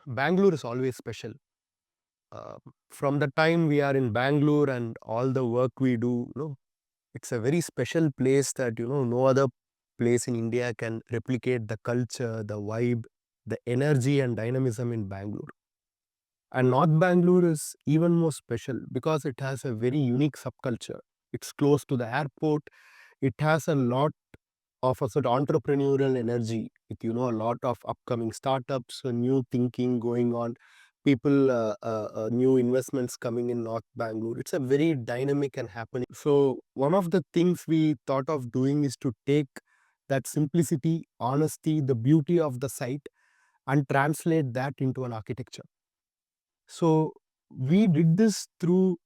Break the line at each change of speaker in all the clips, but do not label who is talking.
Bangalore is always special. Uh, from the time we are in Bangalore and all the work we do, it's a very special place that no other place in India can replicate the culture, the vibe, the energy and dynamism in Bangalore. And North Bangalore is even more special because it has a very unique subculture. It's close to the airport. It has a lot of a sort of entrepreneurial energy with a lot of upcoming startups, new thinking going on, people, new investments coming in North Bangalore. It's a very dynamic and happening. So one of the things we thought of doing is to take that simplicity, honesty, the beauty of the site and translate that into an architecture. So we did this through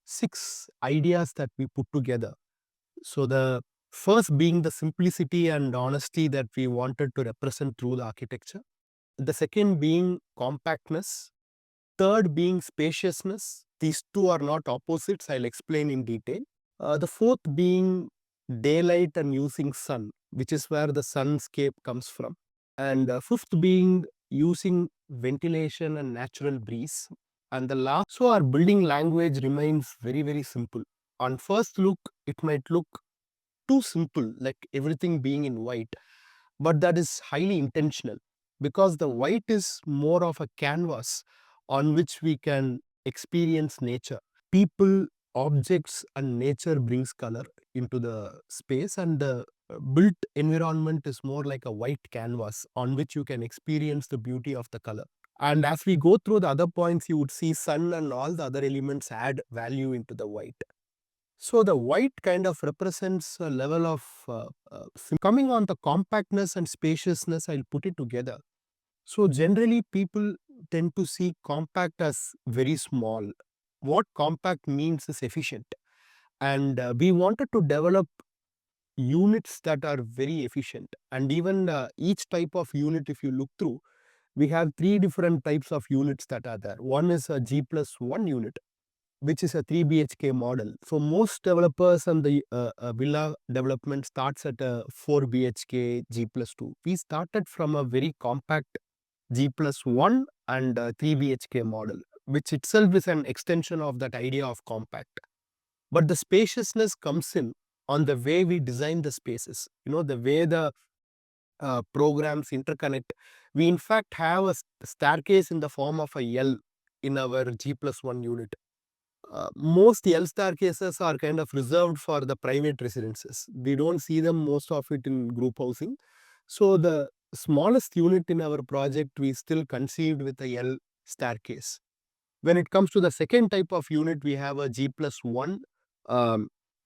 6 ideas that we put together. So the first being the simplicity and honesty that we wanted to represent through the architecture. The second being compactness. Third being spaciousness. These two are not opposites. I'll explain in detail. The fourth being daylight and using sun, which is where the sunscape comes from. And fifth being using ventilation and natural breeze. And the last, so our building language remains very, very simple. On first look, it might look too simple, like everything being in white, but that is highly intentional because the white is more of a canvas on which we can experience nature. People, objects, and nature brings color into the space, and the built environment is more like a white canvas on which you can experience the beauty of the color. And as we go through the other points, you would see sun and all the other elements add value into the white. So the white kind of represents a level of coming on the compactness and spaciousness, I'll put it together. So generally people tend to see compact as very small. What compact means is efficient. And we wanted to develop units that are very efficient. And even each type of unit, if you look through, we have 3 different types of units that are there. One is a G+1 unit, which is a 3 BHK model. So most developers and the villa development starts at a 4 BHK G+2. We started from a very compact G+1 and 3 BHK model, which itself is an extension of that idea of compact. But the spaciousness comes in on the way we design the spaces, the way the programs interconnect. We in fact have a staircase in the form of a L in our G+1 unit. Most L staircases are kind of reserved for the private residences. We don't see them most of it in group housing. So the smallest unit in our project we still conceived with a L staircase. When it comes to the second type of unit, we have a G+1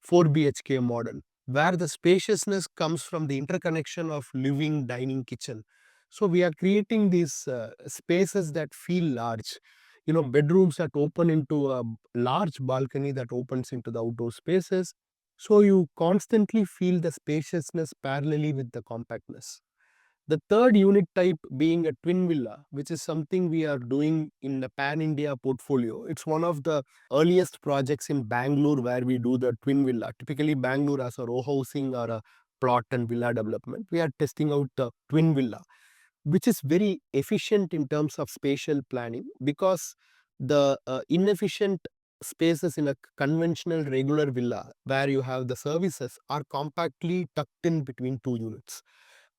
4 BHK model, where the spaciousness comes from the interconnection of living, dining, kitchen. So we are creating these spaces that feel large. Bedrooms that open into a large balcony that opens into the outdoor spaces. So you constantly feel the spaciousness parallelly with the compactness. The third unit type being a twin villa, which is something we are doing in the pan-India portfolio. It's one of the earliest projects in Bangalore where we do the twin villa. Typically, Bangalore as a row housing or a plot and villa development. We are testing out the twin villa, which is very efficient in terms of spatial planning because the inefficient spaces in a conventional regular villa where you have the services are compactly tucked in between 2 units,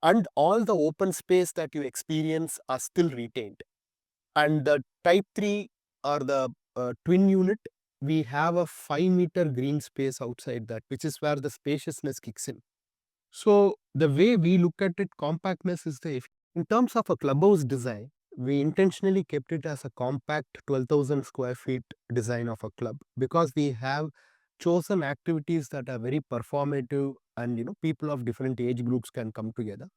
and all the open space that you experience are still retained. And the type 3 or the twin unit, we have a 5-meter green space outside that, which is where the spaciousness kicks in. So the way we look at it, compactness is in terms of a clubhouse design, we intentionally kept it as a compact 12,000 square feet design of a club because we have chosen activities that are very performative and people of different age groups can come together.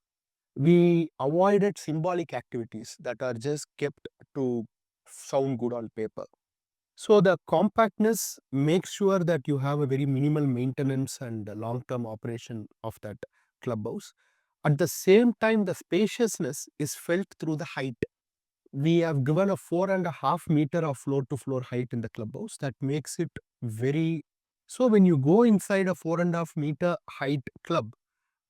We avoided symbolic activities that are just kept to sound good on paper. So the compactness makes sure that you have a very minimal maintenance and long-term operation of that clubhouse. At the same time, the spaciousness is felt through the height. We have given a 4.5 meter of floor-to-floor height in the clubhouse. That makes it very. So when you go inside a 4.5 meter height club,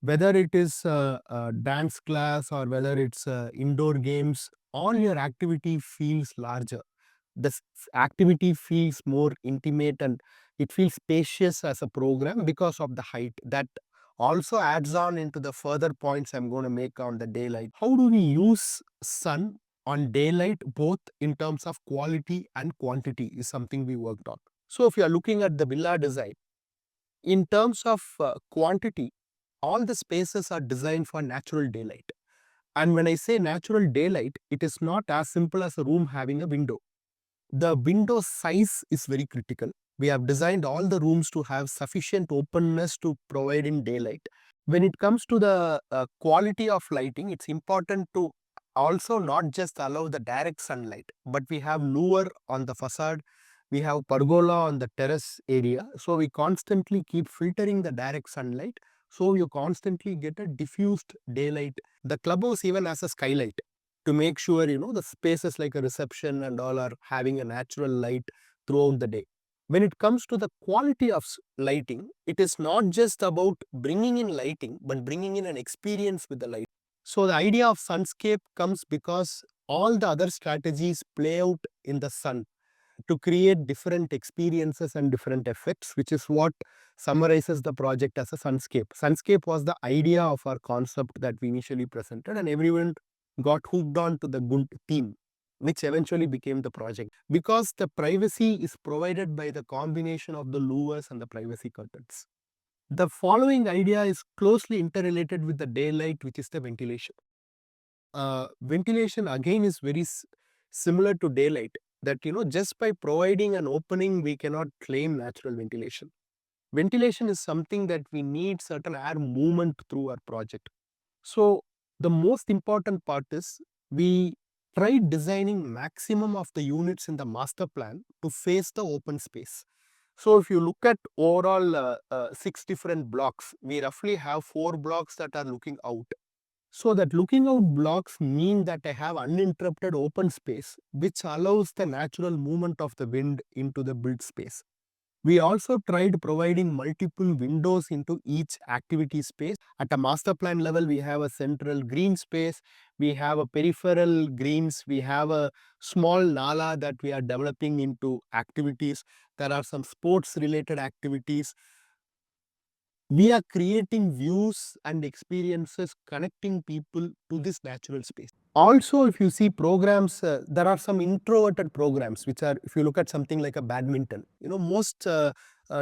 whether it is a dance class or whether it's indoor games all your activity feels larger. This activity feels more intimate and it feels spacious as a program because of the height. That also adds on into the further points I'm going to make on the daylight. How do we use sun on daylight both in terms of quality and quantity is something we worked on. So if you are looking at the villa design, in terms of quantity, all the spaces are designed for natural daylight. And when I say natural daylight, it is not as simple as a room having a window. The window size is very critical. We have designed all the rooms to have sufficient openness to provide in daylight. When it comes to the quality of lighting, it's important to also not just allow the direct sunlight, but we have lower on the facade, we have pergola on the terrace area. So we constantly keep filtering the direct sunlight. So you constantly get a diffused daylight. The clubhouse even has a skylight to make sure, the spaces like a reception and all are having a natural light throughout the day. When it comes to the quality of lighting, it is not just about bringing in lighting, but bringing in an experience with the light. So the idea of sunscape comes because all the other strategies play out in the sun to create different experiences and different effects, which is what summarizes the project as a sunscape. Sunscape was the idea of our concept that we initially presented, and everyone got hooked on to the good theme, which eventually became the project. Because the privacy is provided by the combination of the louvers and the privacy curtains. The following idea is closely interrelated with the daylight, which is the ventilation. Ventilation again is very similar to daylight, that just by providing an opening we cannot claim natural ventilation. Ventilation is something that we need certain air movement through our project. So the most important part is we tried designing maximum of the units in the master plan to face the open space. So if you look at overall 6 different blocks, we roughly have 4 blocks that are looking out. So that looking out blocks mean that I have uninterrupted open space, which allows the natural movement of the wind into the built space. We also tried providing multiple windows into each activity space. At a master plan level, we have a central green space, we have a peripheral greens, we have a small nala that we are developing into activities. There are some sports related activities. We are creating views and experiences connecting people to this natural space. Also, if you see programs, there are some introverted programs, which are, if you look at something like a badminton, most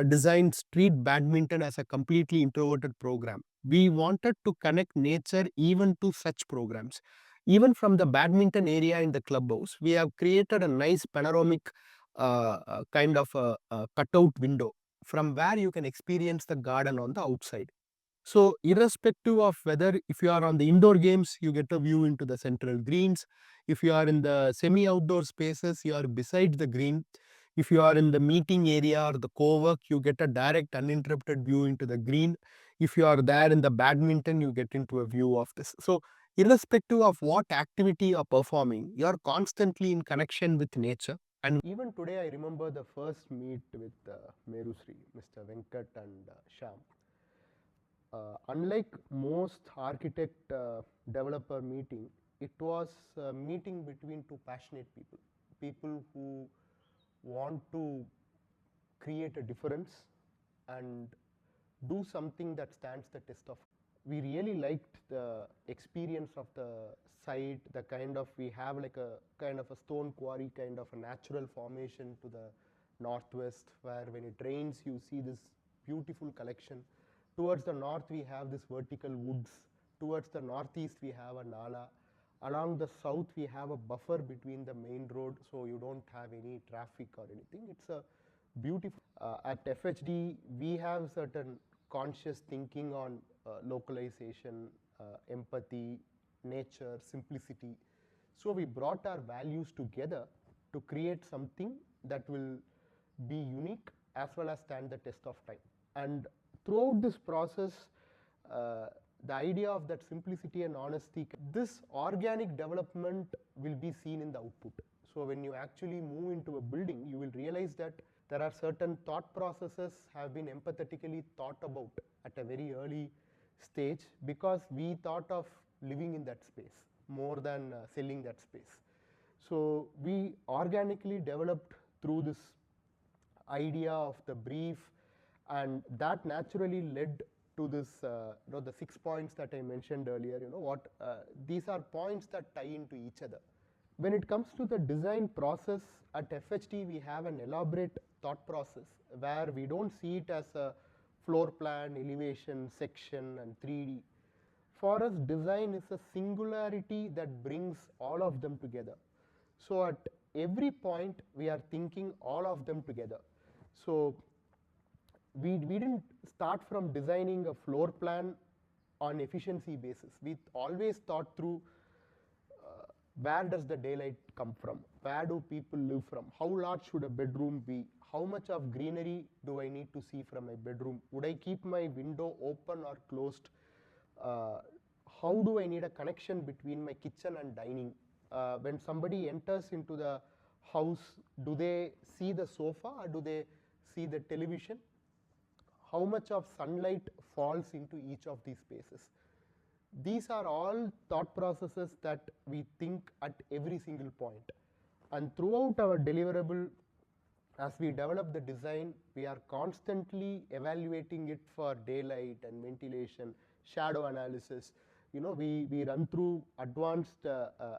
designed street badminton as a completely introverted program. We wanted to connect nature even to such programs. Even from the badminton area in the clubhouse, we have created a nice panoramic kind of a cutout window from where you can experience the garden on the outside. So irrespective of whether if you are on the indoor games, you get a view into the central greens. If you are in the semi-outdoor spaces, you are beside the green. If you are in the meeting area or the co-work, you get a direct uninterrupted view into the green. If you are there in the badminton, you get into a view of this. So irrespective of what activity you are performing, you are constantly in connection with nature. And even today, I remember the first meet with Merusri, Mr. Venkat and Sham. Unlike most architect developer meeting, it was a meeting between two passionate people, people who want to create a difference and do something that stands the test of. We really liked the experience of the site, the kind of, we have like a kind of a stone quarry, kind of a natural formation to the northwest, where when it rains you see this beautiful collection. Towards the north we have this vertical woods, towards the northeast we have a nala, along the south we have a buffer between the main road, so you don't have any traffic or anything. It's a beautiful. At FHD we have certain conscious thinking on localization, empathy, nature, simplicity. So we brought our values together to create something that will be unique as well as stand the test of time. And throughout this process, the idea of that simplicity and honesty, this organic development will be seen in the output. So when you actually move into a building, you will realize that there are certain thought processes have been empathetically thought about at a very early stage, because we thought of living in that space more than selling that space. So we organically developed through this idea of the brief, and that naturally led to this, the 6 points that I mentioned earlier. These are points that tie into each other. When it comes to the design process at FHT, we have an elaborate thought process where we don't see it as a floor plan, elevation, section, and 3D. For us, design is a singularity that brings all of them together. So at every point, we are thinking all of them together. So we didn't start from designing a floor plan on efficiency basis. We always thought through where does the daylight come from? Where do people live from? How large should a bedroom be? How much of greenery do I need to see from my bedroom? Would I keep my window open or closed? How do I need a connection between my kitchen and dining? When somebody enters into the house, do they see the sofa or do they see the television? How much of sunlight falls into each of these spaces? These are all thought processes that we think at every single point. And throughout our deliverable, as we develop the design, we are constantly evaluating it for daylight and ventilation, shadow analysis. We run through advanced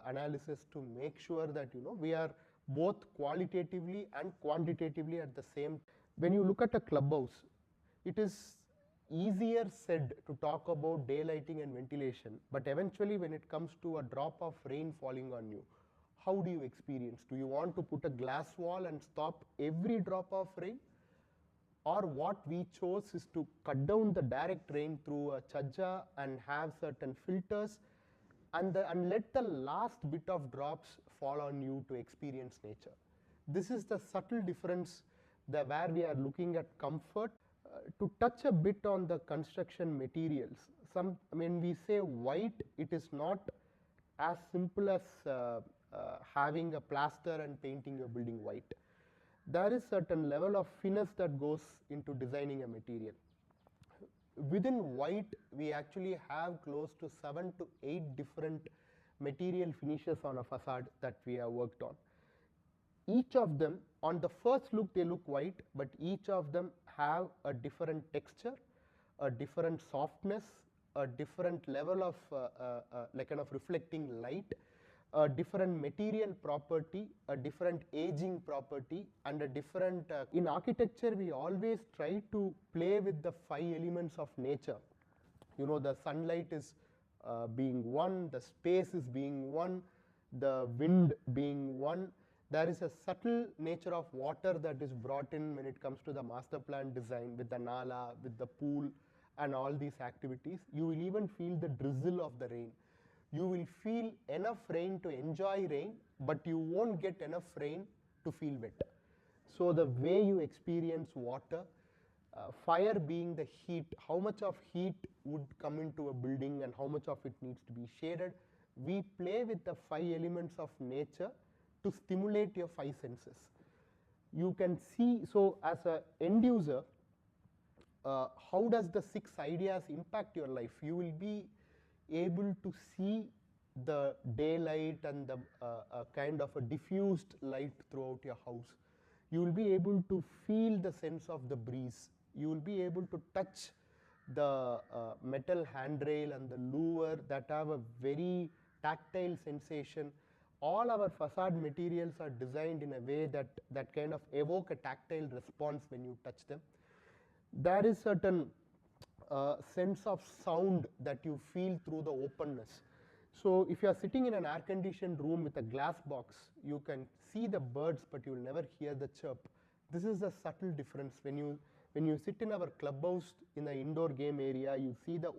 analysis to make sure that we are both qualitatively and quantitatively at the same. When you look at a clubhouse, it is easier said to talk about daylighting and ventilation, but eventually when it comes to a drop of rain falling on you, how do you experience? Do you want to put a glass wall and stop every drop of rain? Or what we chose is to cut down the direct rain through a chajja and have certain filters and let the last bit of drops fall on you to experience nature. This is the subtle difference where we are looking at comfort. To touch a bit on the construction materials, when we say white, it is not as simple as having a plaster and painting your building white. There is certain level of finesse that goes into designing a material. Within white, we actually have close to 7 to 8 different material finishes on a facade that we have worked on. Each of them, on the first look, they look white, but each of them have a different texture, a different softness, a different level of like kind of reflecting light, a different material property, a different aging property, and a different. In architecture, we always try to play with the 5 elements of nature. The sunlight is being one, the space is being one, the wind being one. There is a subtle nature of water that is brought in when it comes to the master plan design with the nala, with the pool, and all these activities. You will even feel the drizzle of the rain. You will feel enough rain to enjoy rain, but you won't get enough rain to feel wet. So the way you experience water, fire being the heat, how much of heat would come into a building and how much of it needs to be shaded. We play with the 5 elements of nature to stimulate your 5 senses. You can see, so as an end user, how does the 6 ideas impact your life? You will be able to see the daylight and the kind of a diffused light throughout your house. You will be able to feel the sense of the breeze. You will be able to touch the metal handrail and the louver that have a very tactile sensation. All our facade materials are designed in a way that kind of evoke a tactile response when you touch them. There is certain sense of sound that you feel through the openness. So if you are sitting in an air-conditioned room with a glass box, you can see the birds, but you will never hear the chirp. This is a subtle difference. When you sit in our clubhouse in the indoor game area, you see the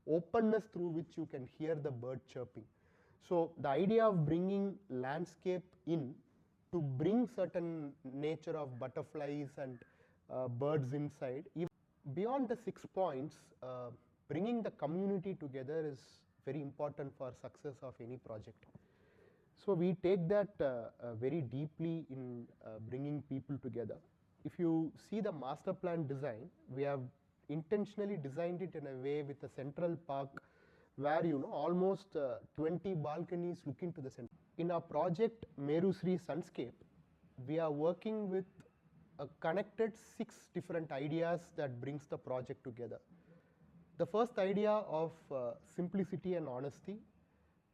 openness through which you can hear the bird chirping. So the idea of bringing landscape in to bring certain nature of butterflies and birds inside. Beyond the 6 points, bringing the community together is very important for success of any project. So we take that very deeply in bringing people together. If you see the master plan design, we have intentionally designed it in a way with a central park where almost 20 balconies look into the center. In our project Merusri Sunscape, we are working with a connected 6 different ideas that brings the project together. The first idea of simplicity and honesty,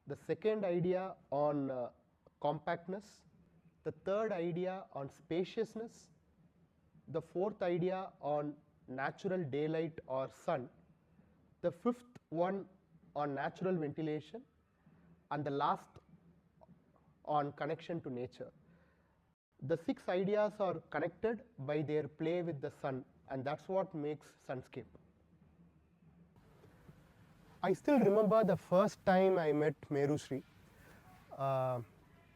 the second idea on compactness, the third idea on spaciousness, the fourth idea on natural daylight or sun, the fifth one on natural ventilation, and the last on connection to nature. The 6 ideas are connected by their play with the sun, and that's what makes Sunscape. I still remember the first time I met Merusri.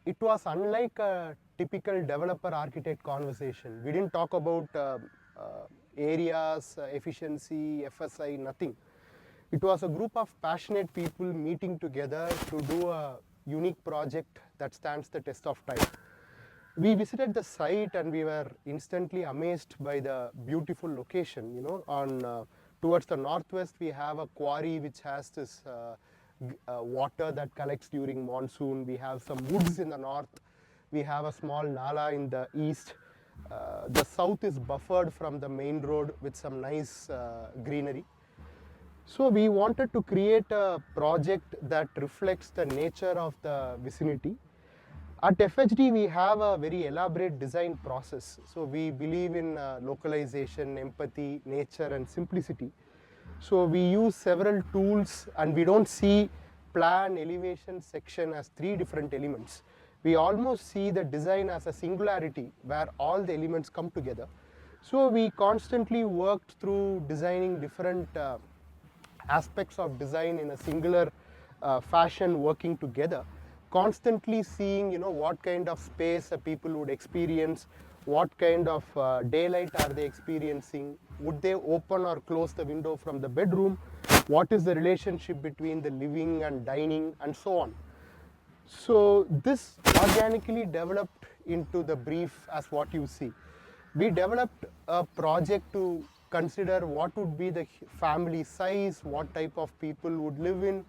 It was unlike a typical developer architect conversation. We didn't talk about areas, efficiency, FSI, nothing. It was a group of passionate people meeting together to do a unique project that stands the test of time. We visited the site and we were instantly amazed by the beautiful location. You know, on towards the northwest we have a quarry which has this water that collects during monsoon. We have some woods in the north. We have a small nala in the east. The south is buffered from the main road with some nice greenery. So we wanted to create a project that reflects the nature of the vicinity. At FHD, we have a very elaborate design process. So we believe in localization, empathy, nature, and simplicity. So we use several tools, and we don't see plan, elevation, section as 3 different elements. We almost see the design as a singularity where all the elements come together. So we constantly worked through designing different aspects of design in a singular fashion, working together, constantly seeing, you know, what kind of space people would experience, what kind of daylight are they experiencing, would they open or close the window from the bedroom, what is the relationship between the living and dining, and so on. So this organically developed into the brief as what you see. We developed a project to consider what would be the family size, what type of people would live in,